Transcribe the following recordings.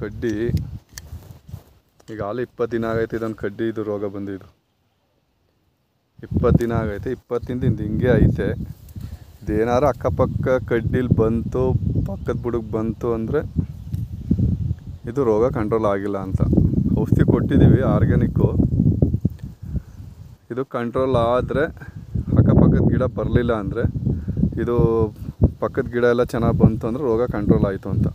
ಕಡ್ಡಿ ಈಗ ಹಾಲು 20 ದಿನ ಆಗೈತೆ. ಇದೊಂದು ಕಡ್ಡಿ ಇದು ರೋಗ ಬಂದಿದ್ದು 20 ದಿನ ಆಗೈತೆ. 20 ದಿನದಿಂದ ಹಿಂಗೆ ಐತೆ. ಇದೇನಾರು ಅಕ್ಕಪಕ್ಕ ಕಡ್ಡಿಲಿ ಬಂತು, ಪಕ್ಕದ ಬುಡಕ್ಕೆ ಬಂತು ಅಂದರೆ ಇದು ರೋಗ ಕಂಟ್ರೋಲ್ ಆಗಿಲ್ಲ ಅಂತ. ಔಷಧಿ ಕೊಟ್ಟಿದ್ದೀವಿ ಆರ್ಗ್ಯಾನಿಕ್ಕು. ಇದು ಕಂಟ್ರೋಲ್ ಆದರೆ, ಅಕ್ಕಪಕ್ಕದ ಗಿಡ ಬರಲಿಲ್ಲ ಅಂದರೆ, ಇದು ಪಕ್ಕದ ಗಿಡ ಎಲ್ಲ ಚೆನ್ನಾಗಿ ಬಂತು ಅಂದರೆ ರೋಗ ಕಂಟ್ರೋಲ್ ಆಯಿತು ಅಂತ.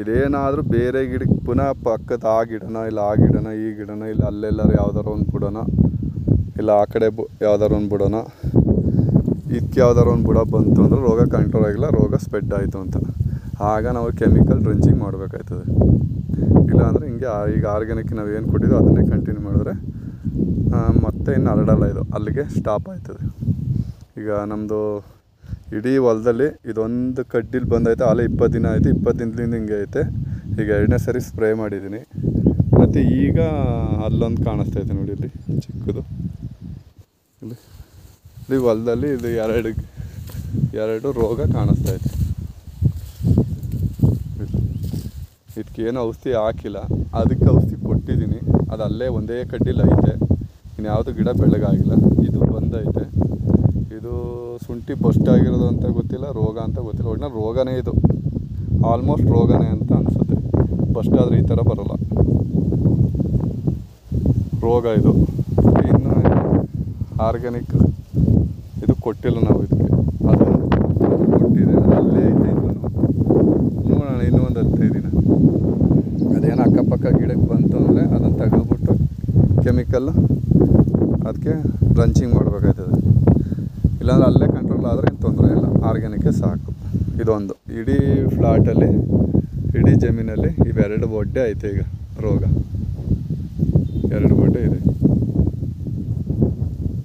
ಇದೇನಾದರೂ ಬೇರೆ ಗಿಡಕ್ಕೆ ಪುನಃ ಪಕ್ಕದ ಆ ಗಿಡನ ಇಲ್ಲ ಆ ಗಿಡನ ಈ ಗಿಡನ ಇಲ್ಲ ಅಲ್ಲೆಲ್ಲರೂ ಯಾವ್ದಾರು ಒಂದು ಬುಡನ ಇಲ್ಲ ಆ ಕಡೆ ಯಾವ್ದಾರು ಒಂದು ಬುಡನ ಇದಕ್ಕೆ ಯಾವ್ದಾರು ಒಂದು ಬುಡ ಬಂತು ಅಂದರೆ ರೋಗ ಕಂಟ್ರೋಲ್ ಆಗಿಲ್ಲ, ರೋಗ ಸ್ಪ್ರೆಡ್ ಆಯಿತು ಅಂತ. ಆಗ ನಾವು ಕೆಮಿಕಲ್ ಡ್ರೆಂಚಿಂಗ್ ಮಾಡಬೇಕಾಯ್ತದೆ. ಇಲ್ಲಾಂದರೆ ಹಿಂಗೆ ಈಗ ಆರ್ಗ್ಯಾನಿಕ್ ನಾವು ಏನು ಕೊಟ್ಟಿದ್ದೋ ಅದನ್ನೇ ಕಂಟಿನ್ಯೂ ಮಾಡಿದ್ರೆ ಮತ್ತೆ ಇನ್ನು ಹರಡಲ್ಲ. ಇದು ಅಲ್ಲಿಗೆ ಸ್ಟಾಪ್ ಆಯ್ತದೆ. ಈಗ ನಮ್ಮದು ಇಡೀ ಹೊಲದಲ್ಲಿ ಇದೊಂದು ಕಡ್ಡಿಲಿ ಬಂದೈತೆ. ಅಲ್ಲೇ 20 ದಿನ ಆಯಿತು. 20 ದಿನದಿಂದ ಹಿಂಗೆ ಐತೆ. ಈಗ 2ನೇ ಸರಿ ಸ್ಪ್ರೇ ಮಾಡಿದ್ದೀನಿ. ಮತ್ತು ಈಗ ಅಲ್ಲೊಂದು ಕಾಣಿಸ್ತೈತೆ ನೋಡಿ, ಇಲ್ಲಿ ಚಿಕ್ಕದು. ಇಲ್ಲಿ ಹೊಲದಲ್ಲಿ ಇದು ಎರಡು ರೋಗ ಕಾಣಿಸ್ತೈತೆ. ಇದಕ್ಕೇನು ಔಷಧಿ ಹಾಕಿಲ್ಲ, ಅದಕ್ಕೆ ಔಷಧಿ ಕೊಟ್ಟಿದ್ದೀನಿ. ಅದು ಅಲ್ಲೇ ಒಂದೇ ಕಡ್ಡಿಲಿ ಐತೆ. ಇನ್ಯಾವುದು ಗಿಡ ಬೆಳಗಾಗಿಲ್ಲ. ಇದು ಬಂದೈತೆ. ಇದು ಶುಂಠಿ ಬಸ್ಟ್ ಆಗಿರೋದು ಅಂತ ಗೊತ್ತಿಲ್ಲ, ರೋಗ ಅಂತ ಗೊತ್ತಿಲ್ಲ. ಒಟ್ಟಿನಲ್ಲಿ ರೋಗನೇ ಇದು, ಆಲ್ಮೋಸ್ಟ್ ರೋಗನೇ ಅಂತ ಅನಿಸುತ್ತೆ. ಬಸ್ಟ್ ಆದರೆ ಈ ಥರ ಬರೋಲ್ಲ, ರೋಗ ಇದು. ಇನ್ನು ಆರ್ಗ್ಯಾನಿಕ್ ಇದು ಕೊಟ್ಟಿಲ್ಲ ನಾವು. ಇದಕ್ಕೆ ಅದೊಂದು ಕೊಟ್ಟಿದೆ, ಅದು ಅಲ್ಲೇ ಐತೆ. ನೋಡೋಣ ಇನ್ನೂ ಒಂದು 15 ದಿನ. ಅದೇನೋ ಅಕ್ಕಪಕ್ಕ ಗಿಡಕ್ಕೆ ಬಂತು ಅಂದರೆ ಅದನ್ನು ತೆಗೆದುಬಿಟ್ಟು ಕೆಮಿಕಲ್ಲು ಅದಕ್ಕೆ ಡ್ರಂಚಿಂಗ್ ಮಾಡಬೇಕಾಯ್ತದೆ. ಇಲ್ಲಾಂದ್ರೆ ಅಲ್ಲೇ ಕಂಟ್ರೋಲ್ ಆದರೆ ಏನು ತೊಂದರೆ ಇಲ್ಲ, ಆರ್ಗ್ಯಾನಿಕ್ಕೆ ಸಾಕು. ಇದೊಂದು ಇಡೀ ಫ್ಲಾಟಲ್ಲಿ, ಇಡೀ ಜಮೀನಲ್ಲಿ ಇವೆರಡು ಒಡ್ಡೆ ಐತೆ. ಈಗ ರೋಗ 2 ಒಡ್ಡೆ ಇದೆ.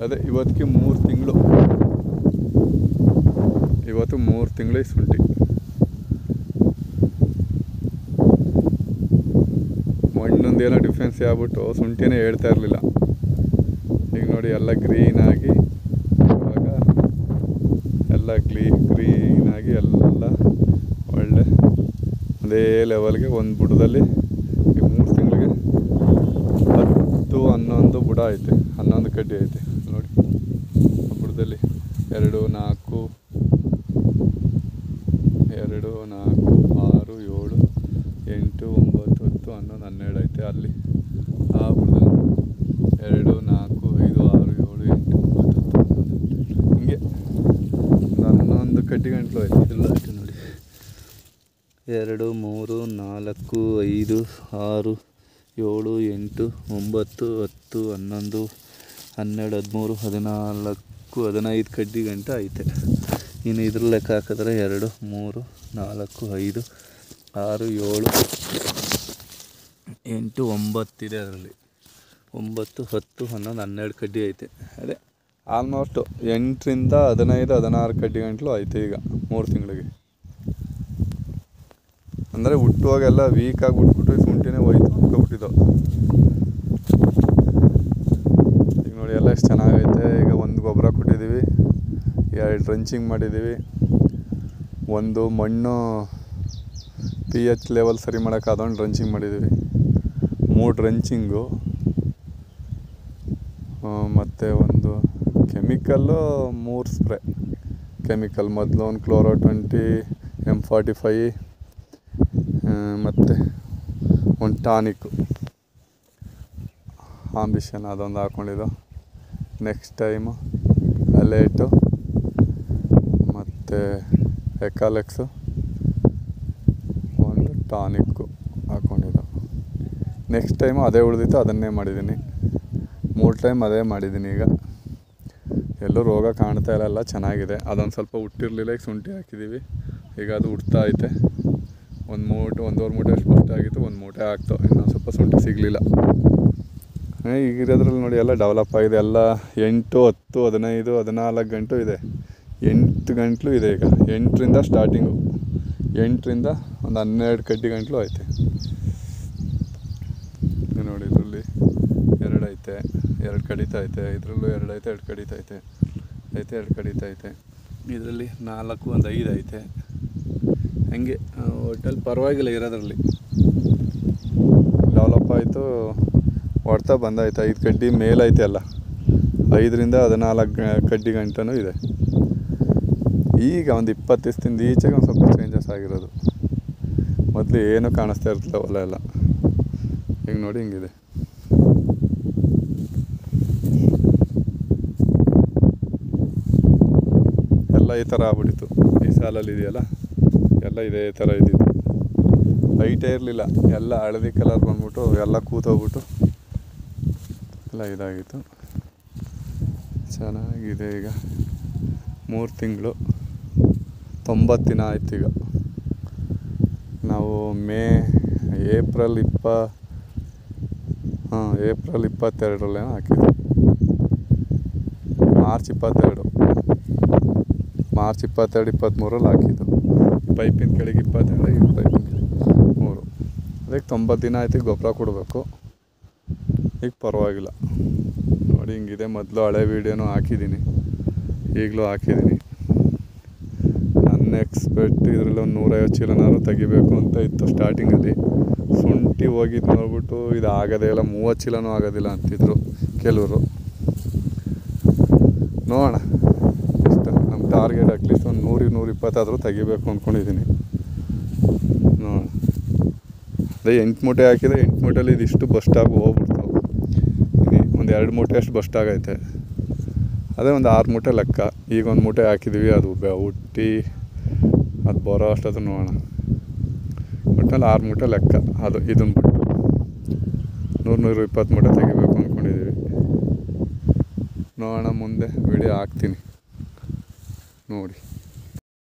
ಅದೇ ಇವತ್ತಿಗೆ 3 ತಿಂಗಳು. ಇವತ್ತು 3 ತಿಂಗಳು ಈ ಶುಂಠಿ. ಮಣ್ಣೊಂದು ಏನೋ ಡಿಫ್ರೆನ್ಸ್ ಆಗ್ಬಿಟ್ಟು ಶುಂಠಿನೇ ಹೇಳ್ತಾ ಇರಲಿಲ್ಲ. ಈಗ ನೋಡಿ ಎಲ್ಲ ಗ್ರೀನಾಗಿ, ಇವಾಗ ಎಲ್ಲ ಗ್ರೀನಾಗಿ ಎಲ್ಲ ಒಳ್ಳೆ ಒಂದೇ ಲೆವೆಲ್ಗೆ ಒಂದು ಬುಡದಲ್ಲಿ ಈ 3 ತಿಂಗಳಿಗೆ 10-11 ಬುಡ ಐತೆ. 11 ಕಡ್ಡಿ ಐತೆ ನೋಡಿ. ಬುಡದಲ್ಲಿ 2, 4, 2, 4, 6, 7, 8, 9, 10, 11, 12 ಐತೆ. ಅಲ್ಲಿ ಆ ಬುಡದಲ್ಲಿ 2, 4, 5, 6, 7, 8, 9, 10, 11 ಹಿಂಗೆ 11 ಕಡ್ಡಿ ಗಂಟಲು ಐತೆ. ಇಲ್ಲ ಅಷ್ಟೇ ನೋಡಿ. 2, 3, 4, 5, 6, 7, 8, 9, 10, 11, 12, 13, 14, 15 ಕಡ್ಡಿ ಗಂಟೆ ಐತೆ. ಇನ್ನು ಇದ್ರ ಲೆಕ್ಕ ಹಾಕಿದ್ರೆ 2, 3, 4, 5, 6, 7, 8, 9 ಇದೆ. ಅದರಲ್ಲಿ 9, 10, 11, 12 ಕಡ್ಡಿ ಐತೆ. ಅದೇ ಆಲ್ಮೋಸ್ಟು 8ರಿಂದ 15, 16 ಕಡ್ಡಿ ಗಂಟಲು ಐತೆ ಈಗ 3 ತಿಂಗಳಿಗೆ. ಅಂದರೆ ಹುಟ್ಟುವಾಗೆಲ್ಲ ವೀಕ್ ಆಗಿಬಿಟ್ಬಿಟ್ಟು ಶುಂಠಿನೇ ಹೋಯ್ತು, ಹಾಕ್ಕೊಬಿಟ್ಟಿದ್ದು. ಈಗ ನೋಡಿ ಎಲ್ಲ ಎಷ್ಟು ಚೆನ್ನಾಗೈತೆ. ಈಗ ಒಂದು ಗೊಬ್ಬರ ಕೊಟ್ಟಿದ್ದೀವಿ, 2 ಡ್ರಂಚಿಂಗ್ ಮಾಡಿದ್ದೀವಿ. ಒಂದು ಮಣ್ಣು pH ಲೆವೆಲ್ ಸರಿ ಮಾಡೋಕ್ಕೆ ಅದೊಂದು ಡ್ರಂಚಿಂಗ್ ಮಾಡಿದ್ದೀವಿ. 3 ಡ್ರಂಚಿಂಗು ಮತ್ತು ಒಂದು ಕೆಮಿಕಲ್ಲು 3 ಸ್ಪ್ರೇ. ಕೆಮಿಕಲ್ ಮೊದಲು ಒಂದು ಕ್ಲೋರೋ 20, M45 ಮತ್ತು ಒಂದು ಟಾನಿಕ್ಕು ಆಂಬಿಷನ್ ಅದೊಂದು ಹಾಕ್ಕೊಂಡಿದ್ದು. ನೆಕ್ಸ್ಟ್ ಟೈಮು ಅಲೇಟು ಮತ್ತು ಎಕಾಲೆಕ್ಸು ಒಂದು ಟಾನಿಕ್ಕು ಹಾಕ್ಕೊಂಡಿದ್ದು. ನೆಕ್ಸ್ಟ್ ಟೈಮು ಅದೇ ಉಳಿದಿತ್ತು, ಅದನ್ನೇ ಮಾಡಿದ್ದೀನಿ. 3 ಟೈಮ್ ಅದೇ ಮಾಡಿದ್ದೀನಿ. ಈಗ ಎಲ್ಲೂ ರೋಗ ಕಾಣ್ತಾ ಇಲ್ಲ, ಎಲ್ಲ ಚೆನ್ನಾಗಿದೆ. ಅದೊಂದು ಸ್ವಲ್ಪ ಹುಟ್ಟಿರಲಿಲ್ಲ, ಈಗ ಶುಂಠಿ ಹಾಕಿದ್ದೀವಿ. ಈಗ ಅದು ಹುಡ್ತಾ ಐತೆ. 1 ಮೂಟೆ 1.5 ಮೂಟೆ ಅಷ್ಟು ಫಸ್ಟ್ ಆಗಿತ್ತು, 1 ಮೂಟೆ ಆಗ್ತು. ಇನ್ನೊಂದು ಸ್ವಲ್ಪ ಶುಂಠಿ ಸಿಗಲಿಲ್ಲ. ಈಗಿರೋದ್ರಲ್ಲಿ ನೋಡಿ ಎಲ್ಲ ಡೆವಲಪ್ ಆಗಿದೆ. ಎಲ್ಲ 8, 10, 15, 14 ಗಂಟು ಇದೆ. 8 ಗಂಟಲು ಇದೆ ಈಗ. 8ರಿಂದ ಸ್ಟಾರ್ಟಿಂಗು. 8ರಿಂದ ಒಂದು 12 ಕಡ್ಡಿ ಗಂಟಲು ಐತೆ ನೋಡಿ. ಇದರಲ್ಲಿ 2 ಐತೆ, 2 ಕಡಿತಾ ಐತೆ. ಇದರಲ್ಲೂ 2 ಐತೆ, 2 ಕಡಿತಾ ಐತೆ. 2 ಕಡಿತಾ ಐತೆ. ಇದರಲ್ಲಿ 4, ಒಂದು 5 ಐತೆ. ಹಂಗೆ ಒಟ್ಟಲ್ಲಿ ಪರವಾಗಿಲ್ಲ ಇರೋದ್ರಲ್ಲಿ. ದಪ್ಪ ಆಯಿತು, ಹೊಡ್ತಾ ಬಂದಾಯ್ತು. 5 ಕಡ್ಡಿ ಮೇಲೈತೆ ಅಲ್ಲ, 5ರಿಂದ 14 ಕಡ್ಡಿ ಗಂಟನೂ ಇದೆ. ಈಗ ಒಂದು 20 ದಿವಸದಿಂದ ಈಚೆಗೆ ಒಂದು ಸ್ವಲ್ಪ ಚೇಂಜಸ್ ಆಗಿರೋದು. ಮೊದಲು ಏನೂ ಕಾಣಿಸ್ತಾ ಇರ್ತಿಲ್ಲ ಹೊಲ ಎಲ್ಲ. ಈಗ ನೋಡಿ ಹಿಂಗಿದೆ. ಎಲ್ಲ ಈ ಥರ ಆಗ್ಬಿಟ್ಟಿತ್ತು. ಈ ಸಾಲಲ್ಲಿ ಇದೆಯಲ್ಲ ಎಲ್ಲ ಇದೇ ಥರ ಇದ್ದಿದ್ದು. ಹೈಟೇ ಇರಲಿಲ್ಲ, ಎಲ್ಲ ಹಳದಿ ಕಲರ್ ಬಂದ್ಬಿಟ್ಟು ಎಲ್ಲ ಕೂತೋಗ್ಬಿಟ್ಟು ಎಲ್ಲ ಇದಾಗಿತ್ತು. ಚೆನ್ನಾಗಿದೆ. ಈಗ 3 ತಿಂಗಳು 90 ದಿನ ಆಯ್ತು. ಈಗ ನಾವು ಏಪ್ರಿಲ್ 22ರಲ್ಲೇ ಹಾಕಿದ್ವಿ. ಮಾರ್ಚ್ 22, 23ರಲ್ಲಿ ಹಾಕಿದ್ದು. ಪೈಪಿನ ಕೆಳಗೆ 22, ಈ ಪೈಪಿನ ಕೆಳಗೆ 3. ಅದಕ್ಕೆ 90 ದಿನ ಆಯ್ತು. ಗೊಬ್ಬರ ಕೊಡಬೇಕು. ಈಗ ಪರವಾಗಿಲ್ಲ ನೋಡಿ ಹಿಂಗಿದೆ. ಮೊದಲು ಹಳೆ ವೀಡಿಯೋನೂ ಹಾಕಿದ್ದೀನಿ, ಈಗಲೂ ಹಾಕಿದ್ದೀನಿ. ಅನ್ಎಕ್ಸ್ಪೆಕ್ಟ್ ಇದರಲ್ಲಿ ಒಂದು 150 ಚೀಲನಾದ್ರು ತೆಗಿಬೇಕು ಅಂತ ಇತ್ತು ಸ್ಟಾರ್ಟಿಂಗಲ್ಲಿ. ಶುಂಠಿ ಹೋಗಿದ್ದು ನೋಡ್ಬಿಟ್ಟು ಇದು ಆಗೋದೇ ಇಲ್ಲ, 30 ಚೀಲನೂ ಆಗೋದಿಲ್ಲ ಅಂತಿದ್ರು ಕೆಲವರು. ನೋಡೋಣ, ಇಷ್ಟು ನಮ್ಮ ಟಾರ್ಗೆಟ್ ಅಟ್ಲೀಸ್ಟ್ ಒಂದು 100-120 ಆದರೂ ತೆಗಿಬೇಕು ಅಂದ್ಕೊಂಡಿದ್ದೀನಿ. ನೋಡೋಣ. ಅದೇ 8 ಮೂಟೆ ಹಾಕಿದರೆ 8 ಮೂಟೆಯಲ್ಲಿ ಇದಿಷ್ಟು ಬಸ್ಟಾಗಿ ಹೋಗ್ಬಿಡ್ತಾವೆ. ಒಂದು 2 ಮೂಟೆ ಅಷ್ಟು ಬಸ್ಟಾಗೈತೆ. ಅದೇ ಒಂದು 6 ಮೂಟೆ ಲೆಕ್ಕ. ಈಗ 1 ಮೂಟೆ ಹಾಕಿದ್ದೀವಿ, ಅದು ಹುಟ್ಟಿ ಅದು ಬರೋ ಅಷ್ಟದು ನೋಡೋಣ. ಒಟ್ಟಿನಲ್ಲಿ 6 ಮೂಟೆ ಲೆಕ್ಕ. ಅದು ಇದನ್ನು ಬಿಟ್ಟು 100-120 ಮೂಟೆ ತೆಗಿಬೇಕು ಅಂದ್ಕೊಂಡಿದ್ದೀವಿ. ನೋಡೋಣ, ಮುಂದೆ ವಿಡಿಯೋ ಹಾಕ್ತೀನಿ ನೋಡಿ.